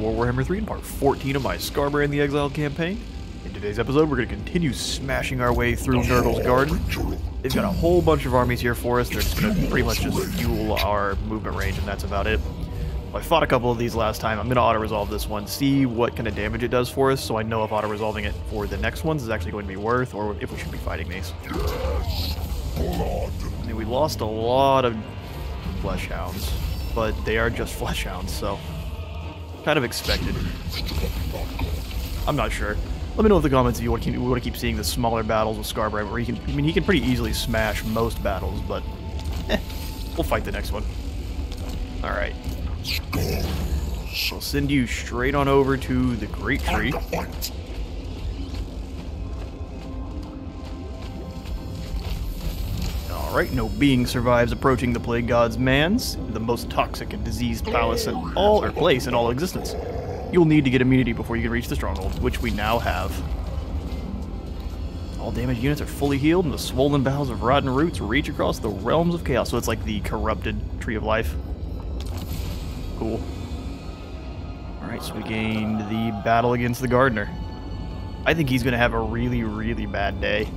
more Warhammer 3 in part 14 of my Scarbrand the Exiled campaign. In today's episode, we're going to continue smashing our way through Nurgle's Garden. They've got a whole bunch of armies here for us. They're just going to pretty much just fuel our movement range, and that's about it. I fought a couple of these last time. I'm going to auto-resolve this one, see what kind of damage it does for us, so I know if auto-resolving it for the next ones is actually going to be worth, or if we should be fighting these. I mean, we lost a lot of flesh hounds, but they are just flesh hounds, so kind of expected. I'm not sure. Let me know in the comments if you want to keep seeing the smaller battles with Scarbrand, where he can pretty easily smash most battles, but we'll fight the next one. All right. We'll send you straight on over to the Great Tree. Alright, no being survives approaching the Plague God's Manse, the most toxic and diseased place in all existence. You'll need to get immunity before you can reach the stronghold, which we now have. All damaged units are fully healed, and the swollen boughs of rotten roots reach across the realms of chaos. So it's like the corrupted Tree of Life. Cool. Alright, so we gained the battle against the Gardener. I think he's going to have a really, really bad day.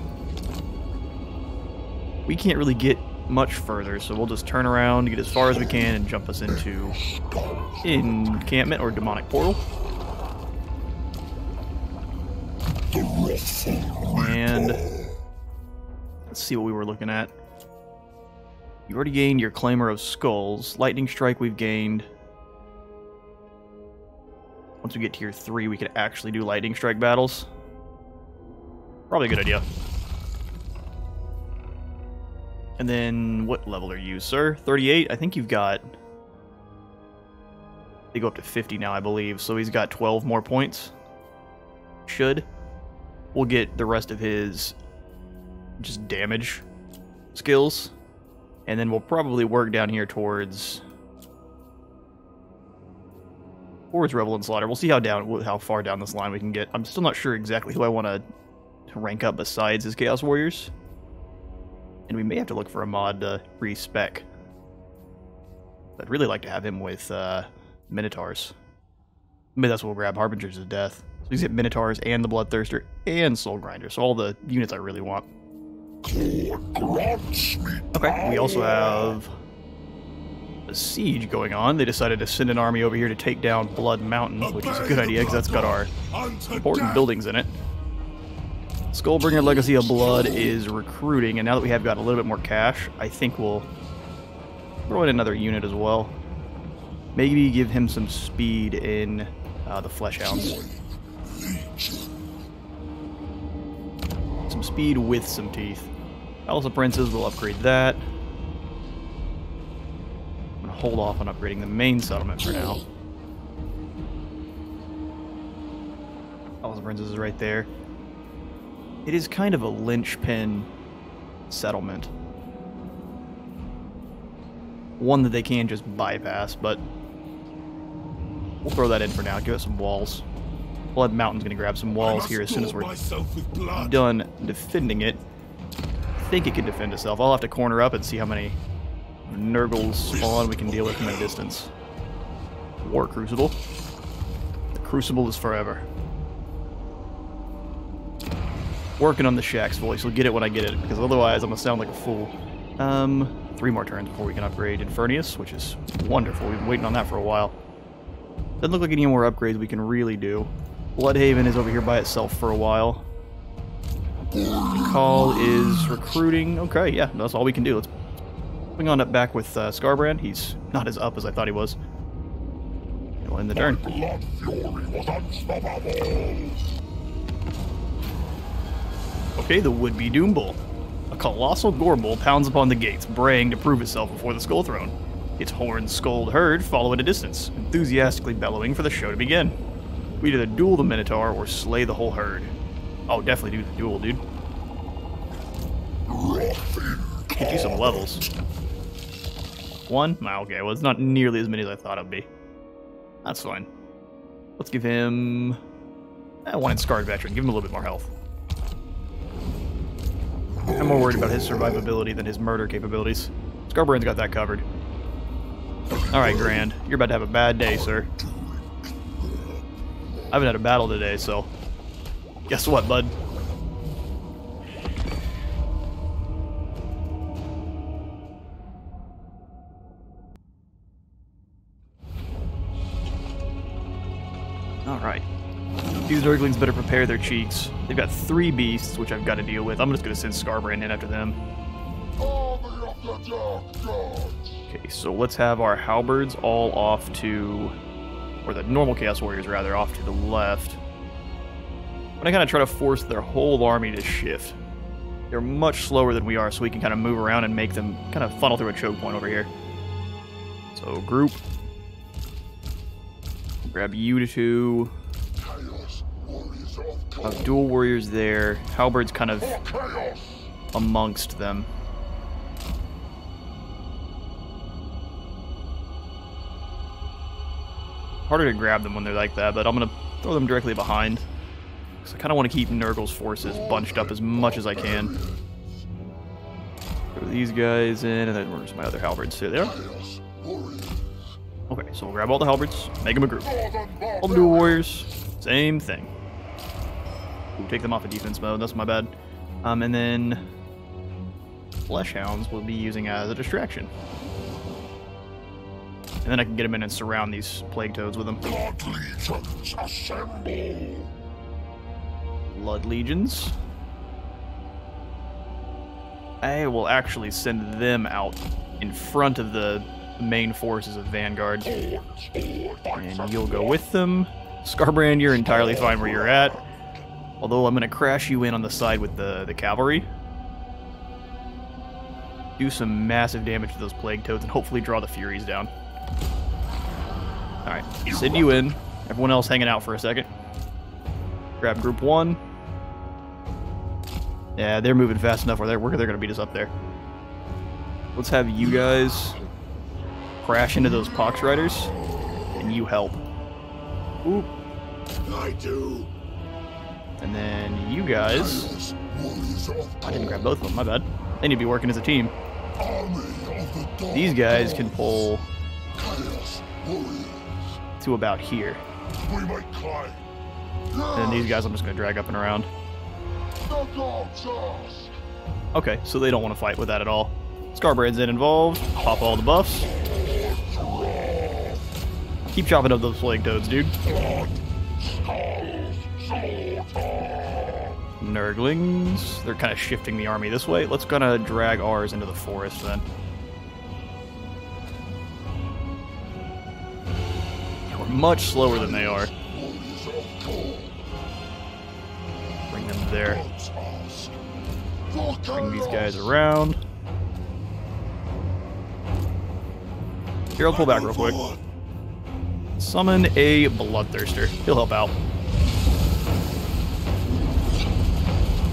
We can't really get much further, so we'll just turn around, get as far as we can, and jump us into encampment or demonic portal. And let's see what we were looking at. You already gained your Claimer of Skulls. Lightning Strike we've gained. Once we get tier 3, we can actually do Lightning Strike battles. Probably a good idea. And then, what level are you, sir? 38? I think you've got... They go up to 50 now, I believe, so he's got 12 more points. Should. We'll get the rest of his just damage skills. And then we'll probably work down here towards Revel and Slaughter. We'll see how far down this line we can get. I'm still not sure exactly who I want to rank up besides his Chaos Warriors. And we may have to look for a mod to respec. I'd really like to have him with Minotaurs. Maybe that's what we'll grab, Harbingers of Death. So he's got Minotaurs and the Bloodthirster and Soul Grinder. So all the units I really want. Okay, we also have a siege going on. They decided to send an army over here to take down Blood Mountain, which is a good idea because that's got our important buildings in it. Skullbringer Legacy of Blood is recruiting, and now that we have got a little bit more cash, I think we'll throw in another unit as well. Maybe give him some speed in the Flesh Hounds. Some speed with some teeth. Palace of Princes, we'll upgrade that. I'm going to hold off on upgrading the main settlement for now. Palace of Princes is right there. It is kind of a linchpin settlement. One that they can just bypass, but we'll throw that in for now. Give it some walls. Blood Mountain's going to grab some walls here as soon as we're done defending it. I think it can defend itself. I'll have to corner up and see how many Nurgles spawn we can deal with from a distance. War Crucible. The Crucible is forever. Working on the Shaxx voice. We'll get it when I get it, because otherwise I'm going to sound like a fool. 3 more turns before we can upgrade Infernius, which is wonderful. We've been waiting on that for a while. Doesn't look like any more upgrades we can really do. Bloodhaven is over here by itself for a while. Call is recruiting. Okay, yeah, that's all we can do. Let's bring on up back with Scarbrand. He's not as up as I thought he was. We'll end the turn. Okay, the would-be Doom Bull. A colossal gore bull pounds upon the gates, braying to prove itself before the Skull Throne. Its horn-skulled herd follow at a distance, enthusiastically bellowing for the show to begin. We either duel the Minotaur or slay the whole herd. Oh, definitely do the duel, dude. Get you some levels. 1? Oh, okay, well, it's not nearly as many as I thought it'd be. That's fine. Let's give him... 1 Scarred Veteran. Give him a little bit more health. I'm more worried about his survivability than his murder capabilities. Scarbrand's got that covered. Alright, Grand. You're about to have a bad day, sir. haven't had a battle today, so guess what, bud? Alright. These Nurglings better prepare their cheeks. They've got 3 beasts, which I've got to deal with. I'm just going to send Scarbrand in after them. Okay, so let's have our halberds all off to... or the normal Chaos Warriors, rather, off to the left. I'm going to kind of try to force their whole army to shift. They're much slower than we are, so we can kind of move around and make them kind of funnel through a choke point over here. So, group. Grab you two. Dual warriors there. Halberds kind of amongst them. Harder to grab them when they're like that, but I'm going to throw them directly behind. Because I kind of want to keep Nurgle's forces bunched up as much as I can. Throw these guys in, and then where's my other halberds? Here they are. Okay, so we'll grab all the halberds, make them a group. All the dual warriors, same thing. Ooh, take them off of defense mode, that's my bad. And then flesh hounds we'll be using as a distraction. And then I can get them in and surround these plague toads with them. Blood legions assemble. Blood legions. I will actually send them out in front of the main forces of Vanguard. And you'll go with them. Scarbrand, you're entirely fine where you're at. Although I'm going to crash you in on the side with the cavalry. Do some massive damage to those plague toads and hopefully draw the Furies down. Alright, send you in. Everyone else hanging out for a second. Grab group 1. Yeah, they're moving fast enough where they're going to beat us up there. Let's have you guys crash into those Pox Riders, and you help. Oop. I do. And then you guys... I didn't grab both of them, my bad. They need to be working as a team. These guys can pull to about here. And then these guys I'm just going to drag up and around. Okay, so they don't want to fight with that at all. Scarbrand's involved. Pop all the buffs. Keep chopping up those plague toads, dude. Nurglings. They're kind of shifting the army this way. Let's kind of drag ours into the forest then. We're much slower than they are. Bring them there. Bring these guys around. Here, I'll pull back real quick. Summon a Bloodthirster. He'll help out.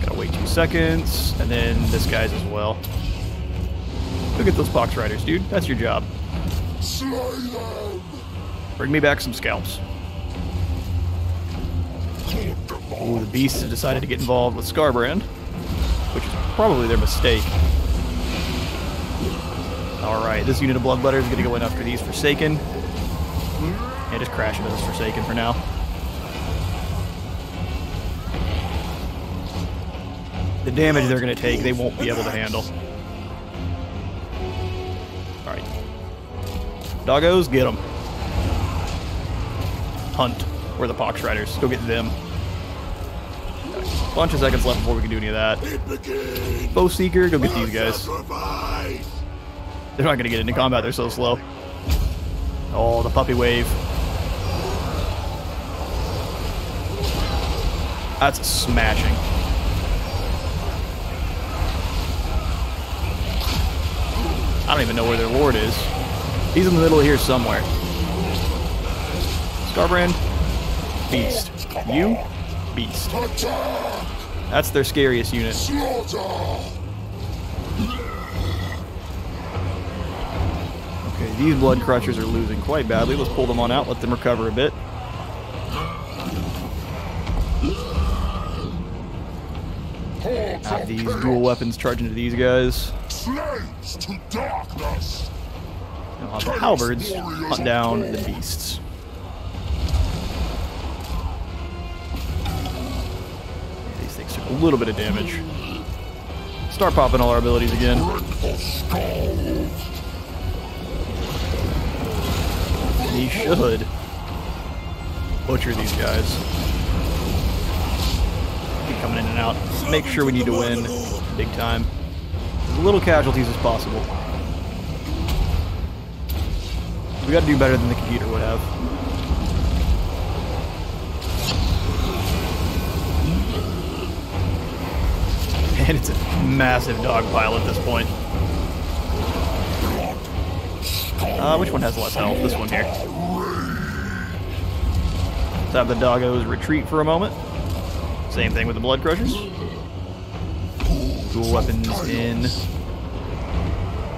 Gotta wait 2 seconds, and then this guy's as well. Go get those Pox Riders, dude. That's your job. Bring me back some scalps. Ooh, the beasts have decided to get involved with Scarbrand, which is probably their mistake. Alright, this unit of Bloodletter is going to go in after these Forsaken. Yeah, just crash into this Forsaken for now. The damage they're going to take, they won't be able to handle. Alright. Doggos, get them. Hunt. Where are the Pox Riders? Go get them. Bunch of seconds left before we can do any of that. Bow Seeker, go get these guys. They're not going to get into combat, they're so slow. Oh, the puppy wave. That's a smashing. I don't even know where their lord is. He's in the middle of here somewhere. Scarbrand, beast. You, beast. That's their scariest unit. Okay, these Blood Crushers are losing quite badly. Let's pull them on out, let them recover a bit. Have these dual weapons charge into these guys. To darkness. I'll have the halberds hunt down the beasts. a little bit of damage. Start popping all our abilities again. He should butcher these guys. Keep coming in and out. Make sure we need to win big time. As little casualties as possible. We gotta do better than the computer would have. And it's a massive dog pile at this point. Which one has less health? This one here. Let's have the doggos retreat for a moment. Same thing with the blood crushers. Dual weapons in.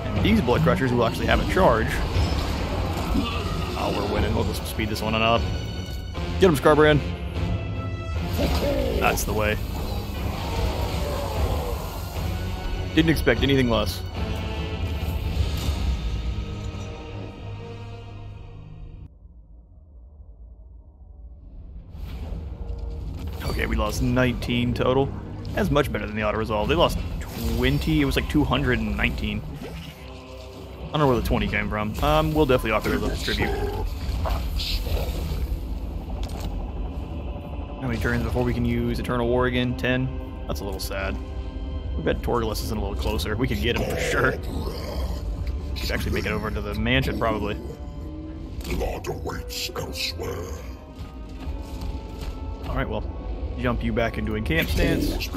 And these blood crushers will actually have a charge. Oh, we're winning. We'll just speed this one on up. Get him, Scarbrand. That's the way. Didn't expect anything less. Okay, we lost 19 total. That's much better than the auto-resolve. They lost 20. It was like 219. I don't know where the 20 came from. We'll definitely offer those as tribute. How many turns before we can use Eternal War again? 10? That's a little sad. We bet Torgalus isn't a little closer. We could get him for sure. Could actually make it over to the mansion, probably. Blood awaits elsewhere. Alright, well, jump you back into encamp stance.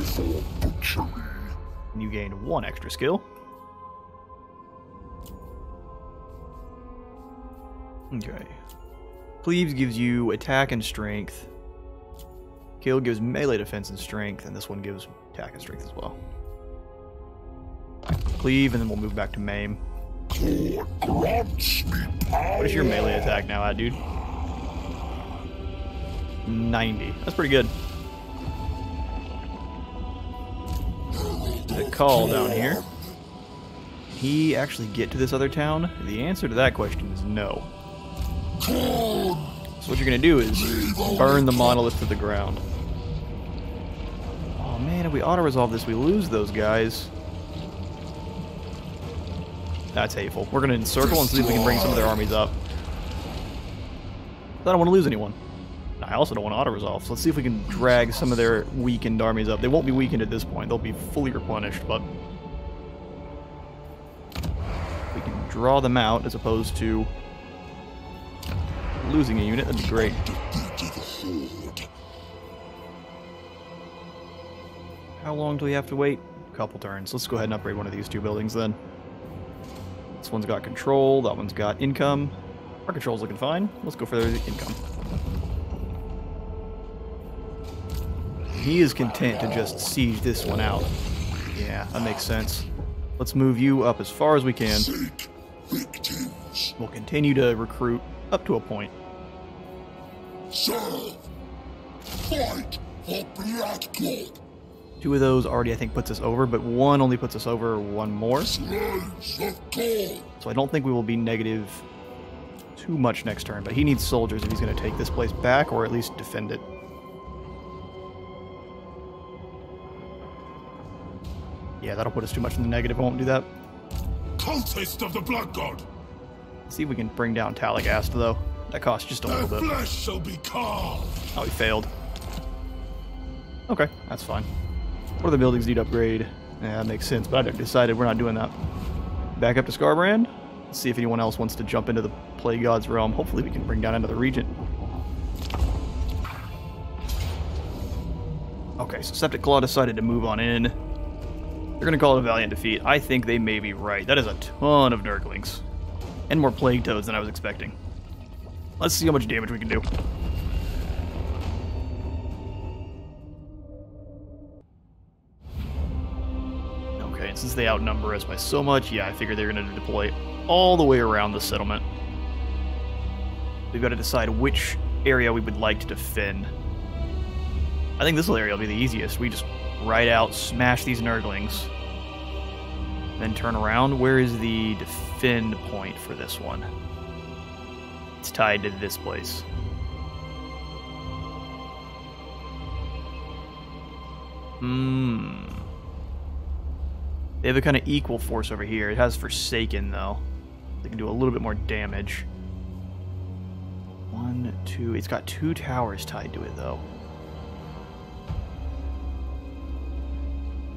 And you gained 1 extra skill. Okay. Cleaves gives you attack and strength. Kill gives melee defense and strength, and this one gives attack and strength as well. Cleave, and then we'll move back to maim. What is your melee attack now at, dude? 90. That's pretty good. The call down here. He actually get to this other town? The answer to that question is no. So what you're gonna do is burn the monolith to the ground. Oh man, if we auto-resolve this, we lose those guys. That's hateful. We're gonna encircle and see if we can bring some of their armies up. I don't want to lose anyone. I also don't want to auto-resolve, so let's see if we can drag some of their weakened armies up. They won't be weakened at this point. They'll be fully replenished, but we can draw them out as opposed to losing a unit. That'd be great. How long do we have to wait? A couple turns. Let's go ahead and upgrade one of these 2 buildings then. This one's got control, that one's got income. Our control's looking fine. Let's go for the income. He is content to just siege this one out. Yeah, that makes sense. Let's move you up as far as we can. We'll continue to recruit up to a point. Serve. Fight for Bloodgod. 2 of those already, I think, puts us over, but 1 only puts us over 1 more. So I don't think we will be negative too much next turn, but he needs soldiers if he's going to take this place back, or at least defend it. Yeah, that'll put us too much in the negative. I won't do that. Cultist of the Bloodgod. Let's see if we can bring down Talagast, though. That costs just a little bit. Flesh shall be carved. Oh, he failed. Okay, that's fine. What other buildings need upgrade? Yeah, that makes sense, but I decided we're not doing that. Back up to Scarbrand. Let's see if anyone else wants to jump into the Plague God's realm. Hopefully we can bring down another regent. Okay, so Septic Claw decided to move on in. They're going to call it a valiant defeat. I think they may be right. That is a ton of Nurglings. And more Plague Toads than I was expecting. Let's see how much damage we can do. Okay, and since they outnumber us by so much, yeah, I figured they're going to deploy all the way around the settlement. We've got to decide which area we would like to defend. I think this area will be the easiest. We just ride out, smash these Nurglings, then turn around. Where is the defend point for this one? It's tied to this place. They have a kind of equal force over here. It has Forsaken, though. They can do a little bit more damage. 1, 2... It's got 2 towers tied to it, though.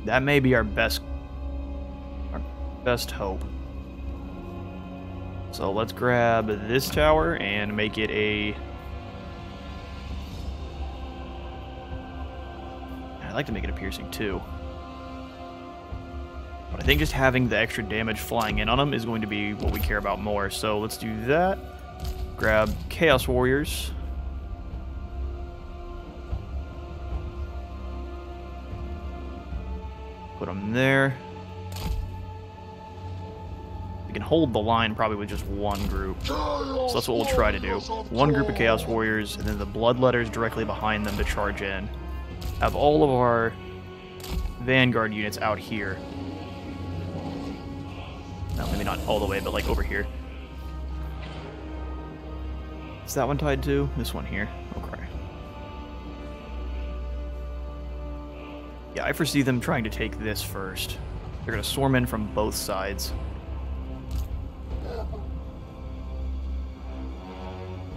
That may be our best hope. So let's grab this tower and make it a... I'd like to make it a piercing too. But I think just having the extra damage flying in on them is going to be what we care about more. So let's do that. Grab Chaos Warriors. Put them there. We can hold the line probably with just one group. So that's what we'll try to do. One group of Chaos Warriors, and then the Bloodletters directly behind them to charge in. Have all of our Vanguard units out here. No, maybe not all the way, but like over here. Is that one tied to? This one here. Okay. Yeah, I foresee them trying to take this first. They're going to swarm in from both sides.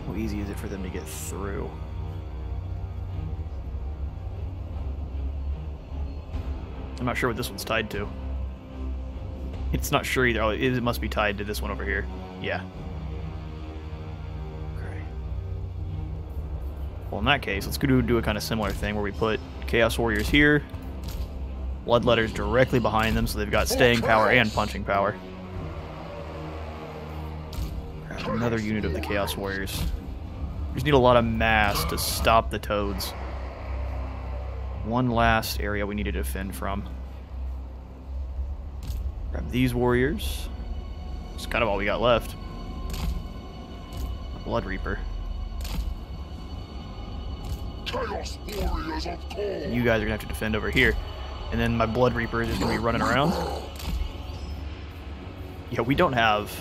How easy is it for them to get through? I'm not sure what this one's tied to. It's not sure either. Oh, it must be tied to this one over here. Yeah. Okay. Well, in that case, let's go do a kind of similar thing where we put Chaos Warriors here, Bloodletters directly behind them, so they've got staying power and punching power. Grab another unit of the Chaos Warriors. We just need a lot of mass to stop the Toads. One last area we need to defend from. Grab these warriors. It's kind of all we got left. Blood Reaper. Chaos Warriors of Khorne. You guys are gonna have to defend over here. And then my Blood Reaper is just gonna be running around. Yeah, we don't have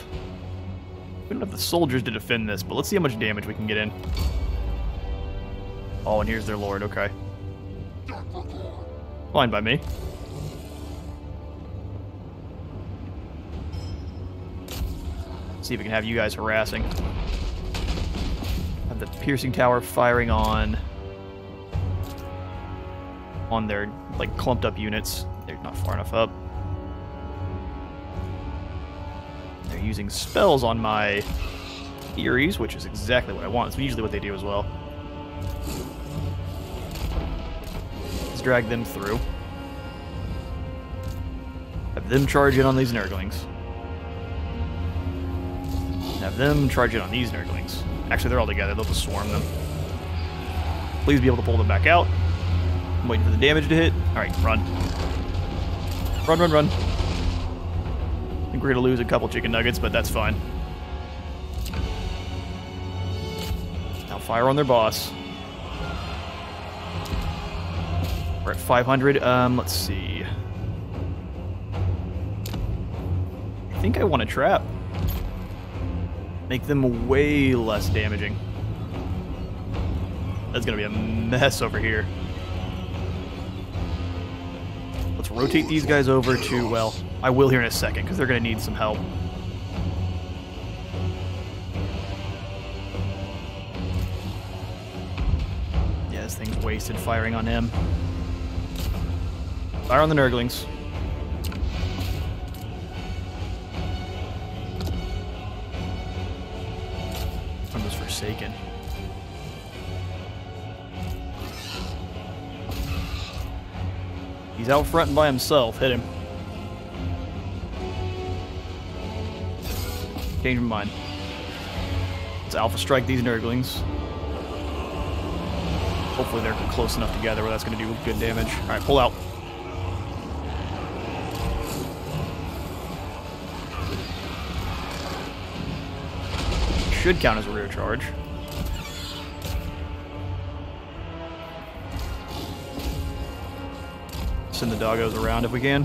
the soldiers to defend this, but let's see how much damage we can get in. Oh, and here's their lord, okay. Fine by me. See if we can have you guys harassing. Have the piercing tower firing on their like clumped up units. They're not far enough up. They're using spells on my Furies, which is exactly what I want. It's usually what they do as well. Let's drag them through. Have them charge in on these Nurglings. Have them charge in on these Nurglings. Actually, they're all together. They'll just swarm them. Please be able to pull them back out. I'm waiting for the damage to hit. Alright, run. Run, run, run. I think we're going to lose a couple chicken nuggets, but that's fine. Now fire on their boss. We're at 500. Let's see. I think I want to trap. Make them way less damaging. That's going to be a mess over here. Let's rotate these guys over to, well, I will here in a second, because they're going to need some help. Yeah, this thing's wasted firing on him. Fire on the Nurglings. I'm just Forsaken. He's out front and by himself. Hit him. Change my mind. Let's Alpha Strike these Nurglings. Hopefully they're close enough together where that's going to do good damage. Alright, pull out. Should count as a rear charge. Send the doggos around if we can.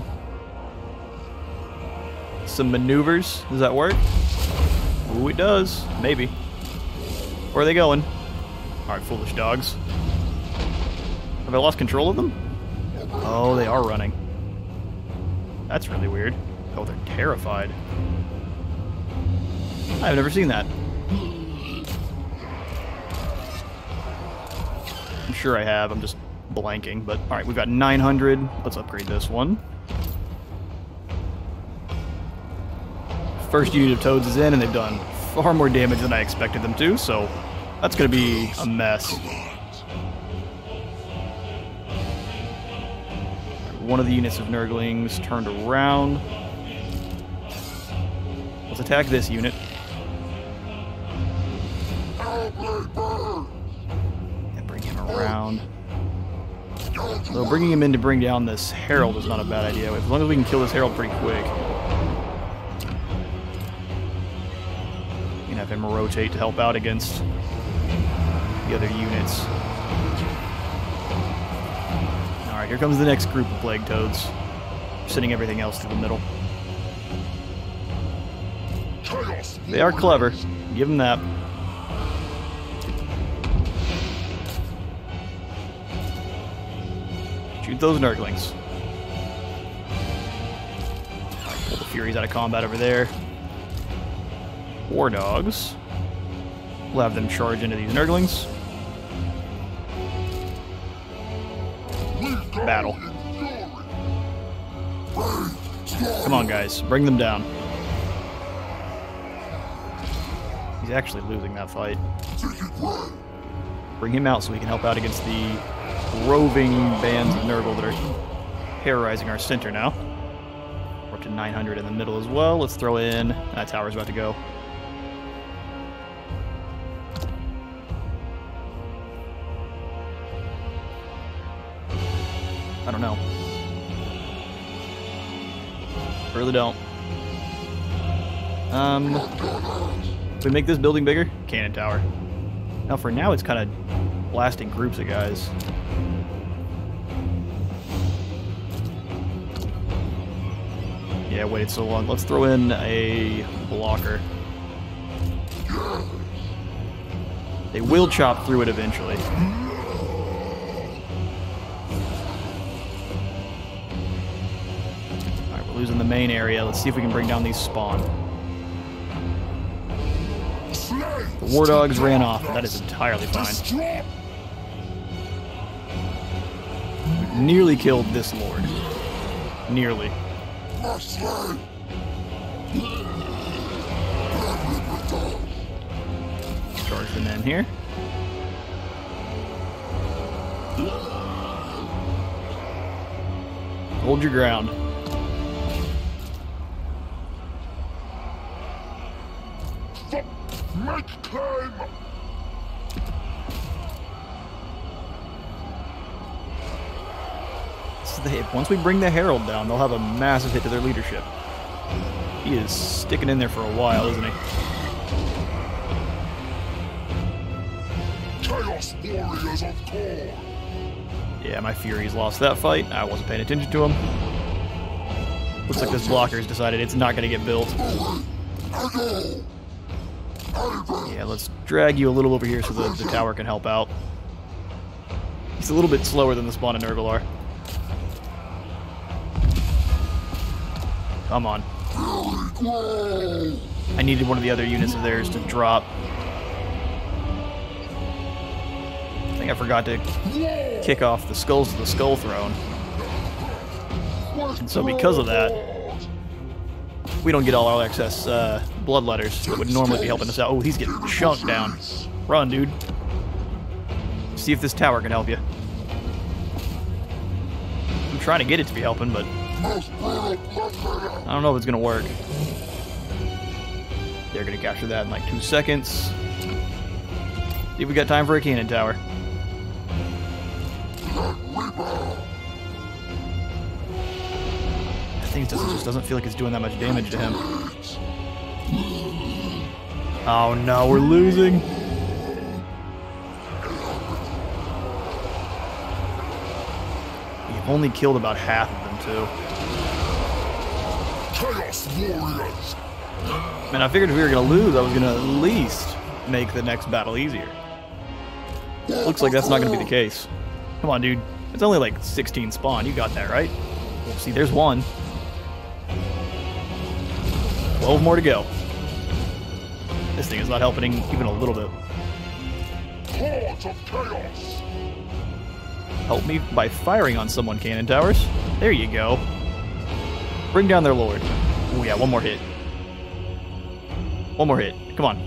Some maneuvers. Does that work? Ooh, it does. Maybe. Where are they going? Alright, foolish dogs. Have I lost control of them? Oh, they are running. That's really weird. Oh, they're terrified. I've never seen that. I'm sure I have. I'm just blanking. But all right, we've got 900. Let's upgrade this one. First unit of toads is in, and they've done far more damage than I expected them to, so that's going to be a mess. One of the units of Nurglings turned around. Let's attack this unit. And bring him around. So bringing him in to bring down this Herald is not a bad idea. As long as we can kill this Herald pretty quick. We can have him rotate to help out against the other units. Alright, here comes the next group of Plague Toads. Sending everything else to the middle. They are clever. Give them that. Shoot those Nurglings. Alright, pull the Furies out of combat over there. War Dogs. We'll have them charge into these Nurglings. Battle. Come on, guys. Bring them down. He's actually losing that fight. Bring him out so we can help out against the roving bands of Nurgle that are terrorizing our center now. We're up to 900 in the middle as well. Let's throw in... That tower's about to go. I don't know. Really don't. If we make this building bigger, cannon tower. Now for now it's kind of blasting groups of guys. Yeah, waited so long. Let's throw in a blocker. They will chop through it eventually. Alright, we're losing the main area. Let's see if we can bring down these spawn. The War Dogs ran off, but that is entirely fine. We've nearly killed this Lord. Nearly. Charge the men here. Hold your ground. Make claim! Once we bring the Herald down, they'll have a massive hit to their leadership. He is sticking in there for a while, isn't he? Chaos Warriors of Khorne! Yeah, my Furies lost that fight. I wasn't paying attention to him. Looks like this blocker's decided it's not going to get built. Yeah, let's drag you a little over here so the tower can help out. He's a little bit slower than the spawn of Nurgle are. Come on. I needed one of the other units of theirs to drop. I think I forgot to kick off the Skulls of the Skull Throne. And so because of that, we don't get all our excess bloodletters that would normally be helping us out. Oh, he's getting chunked down. Run, dude. See if this tower can help you. I'm trying to get it to be helping, but I don't know if it's going to work. They're going to capture that in like 2 seconds. See if we got time for a cannon tower. That thing just doesn't feel like it's doing that much damage to him. Oh no, we're losing. We've only killed about half of them too. Chaos Warriors! Man, I figured if we were going to lose, I was going to at least make the next battle easier. Looks like that's not going to be the case. Come on, dude. It's only like 16 spawn. You got that, right? Well, see, there's one. 12 more to go. This thing is not helping even a little bit. Hordes of chaos. Help me by firing on someone, cannon towers. There you go. Bring down their lord. Oh yeah, one more hit. One more hit. Come on.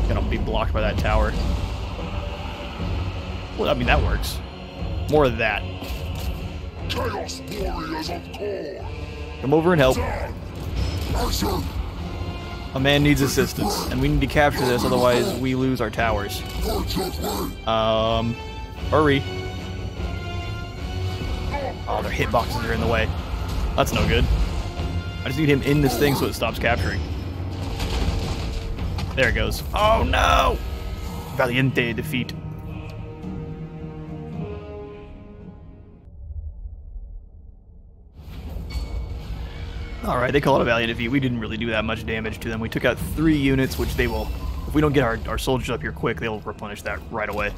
Gonna be blocked by that tower. Well, I mean, that works. More of that. Chaos warriors of Khorne. Come over and help. Mercy. A man needs assistance, and we need to capture this, otherwise we lose our towers. Hurry. Oh, their hitboxes are in the way. That's no good. I just need him in this thing so it stops capturing. There it goes. Oh no! Valiente defeat. Alright, they call it a valiant defeat. We didn't really do that much damage to them. We took out 3 units, which they will... If we don't get our soldiers up here quick, they'll replenish that right away.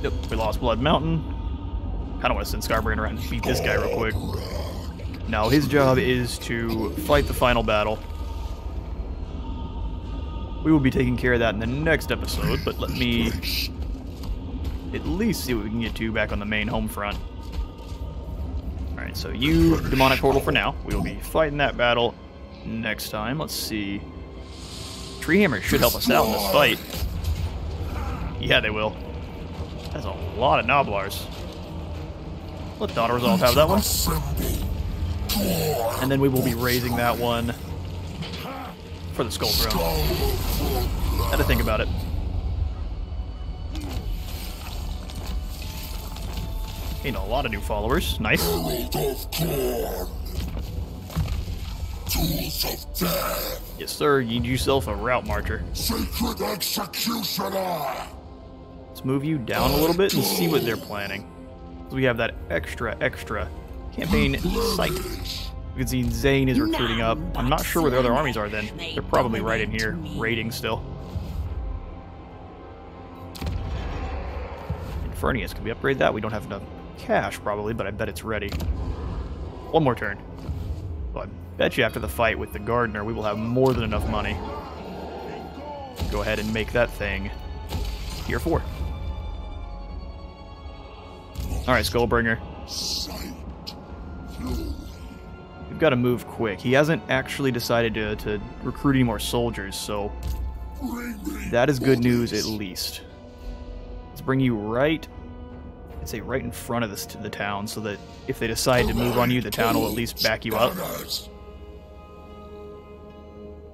Yep, we lost Blood Mountain. Kinda want to send Scarbrand around and beat this guy real quick. No, his job is to fight the final battle. We will be taking care of that in the next episode, but let me at least see what we can get to back on the main home front. Alright, so you, Demonic Portal for now. We will be fighting that battle next time. Let's see. Treehammer should help us out in this fight. Yeah, they will. That's a lot of Noblars. Let Dawn of Resolve have that one. And then we will be raising that one for the Skull Throne. Had to think about it. Gained a lot of new followers. Nice. Yes, sir. You need yourself a route marcher. Sacred executioner. Let's move you down a little bit and see what they're planning. So we have that extra campaign site. You can see Zane is recruiting up. I'm not sure where the other armies are then. They're probably right in here, raiding still. Infernius, can we upgrade that? We don't have enough cash probably, but I bet it's ready. One more turn. Well, I bet you after the fight with the Gardener, we will have more than enough money. Go ahead and make that thing tier 4. Alright, Skullbringer. We've got to move quick. He hasn't actually decided to recruit any more soldiers, so that is good news at least. Let's bring you right, I'd say right in front of the town, so that if they decide to move on you, the town will at least back you up.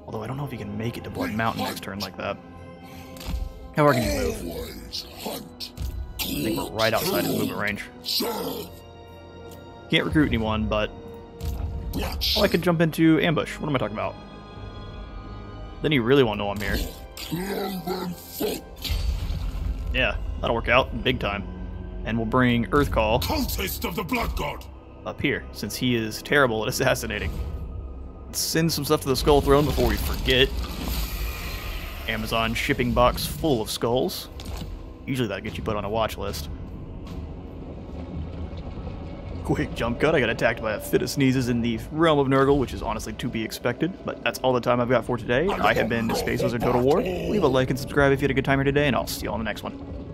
Although I don't know if you can make it to Blood Mountain next turn like that. How far can you move? I think we're right outside his movement range. Can't recruit anyone, but oh, I could jump into ambush. What am I talking about? Then you really won't know I'm here. Yeah, that'll work out big time. And we'll bring Earthcall Cultist of the Blood God up here, since he is terrible at assassinating. Let's send some stuff to the Skull Throne before we forget. Amazon shipping box full of skulls. Usually that gets you put on a watch list. Quick jump cut. I got attacked by a fit of sneezes in the realm of Nurgle, which is honestly to be expected, but that's all the time I've got for today. I have been Space Wizard Total War. Leave a like and subscribe if you had a good time here today, and I'll see you on the next one.